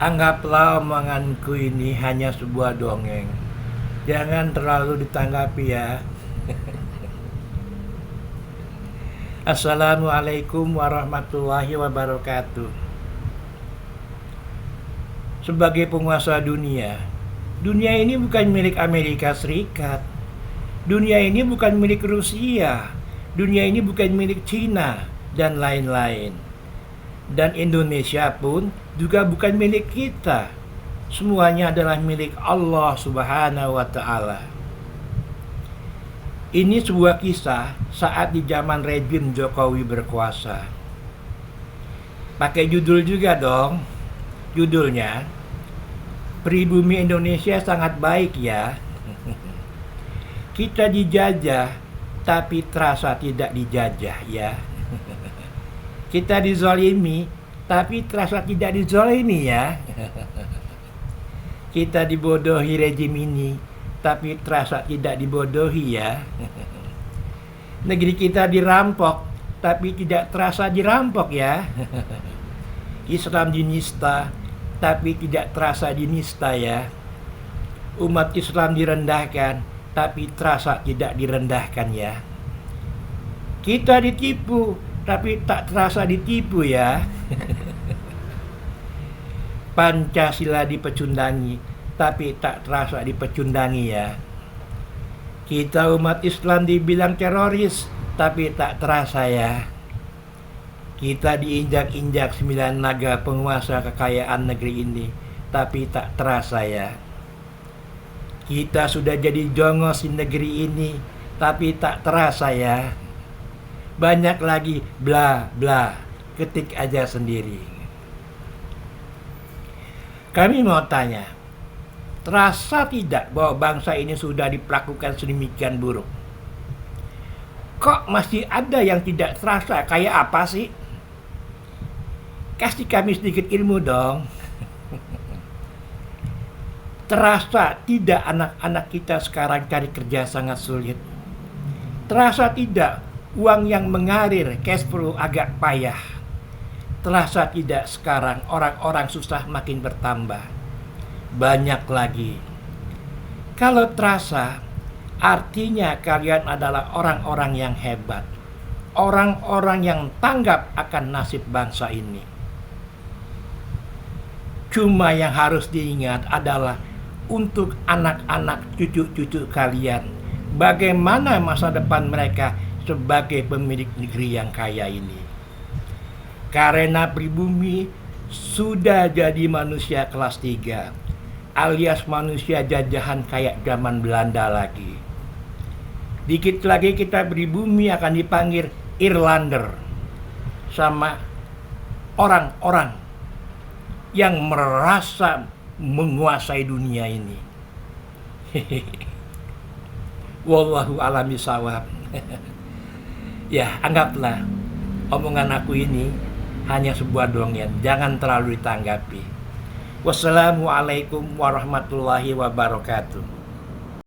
Anggaplah omonganku ini hanya sebuah dongeng. Jangan terlalu ditanggapi ya. Assalamualaikum warahmatullahi wabarakatuh. Sebagai penguasa dunia, dunia ini bukan milik Amerika Serikat. Dunia ini bukan milik Rusia. Dunia ini bukan milik Cina dan lain-lain. Dan Indonesia pun juga bukan milik kita. Semuanya adalah milik Allah Subhanahu wa Ta'ala. Ini sebuah kisah saat di zaman rejim Jokowi berkuasa. Pakai judul juga dong. Judulnya, Pribumi Indonesia sangat baik ya. Kita dijajah, tapi terasa tidak dijajah ya. Kita dizalimi, tapi terasa tidak dizalimi ya. Kita dibodohi rejim ini, tapi terasa tidak dibodohi ya. Negeri kita dirampok, tapi tidak terasa dirampok ya. Islam dinista, tapi tidak terasa dinista ya. Umat Islam direndahkan, tapi terasa tidak direndahkan ya. Kita ditipu, tapi tak terasa ditipu ya. Pancasila dipecundangi, tapi tak terasa dipecundangi ya. Kita umat Islam dibilang teroris, tapi tak terasa ya. Kita diinjak-injak 9 naga penguasa kekayaan negeri ini, tapi tak terasa ya. Kita sudah jadi jongos di negeri ini, tapi tak terasa ya. Banyak lagi bla bla, ketik aja sendiri. Kami mau tanya, terasa tidak bahwa bangsa ini sudah diperlakukan sedemikian buruk? Kok masih ada yang tidak terasa? Kayak apa sih? Kasih kami sedikit ilmu dong. Terasa tidak anak-anak kita sekarang cari kerja sangat sulit? Terasa tidak uang yang mengalir, cash flow agak payah? Terasa tidak sekarang orang-orang susah makin bertambah? Banyak lagi. Kalau terasa, artinya kalian adalah orang-orang yang hebat. Orang-orang yang tanggap akan nasib bangsa ini. Cuma yang harus diingat adalah untuk anak-anak cucu-cucu kalian, bagaimana masa depan mereka sebagai pemilik negeri yang kaya ini. Karena pribumi sudah jadi manusia kelas 3, alias manusia jajahan kayak zaman Belanda lagi. Dikit lagi kita pribumi akan dipanggil Irlander sama orang-orang yang merasa menguasai dunia ini. Wallahu a'lam bishawab. Ya, anggaplah omongan aku ini hanya sebuah dongeng, jangan terlalu ditanggapi. Wassalamualaikum warahmatullahi wabarakatuh.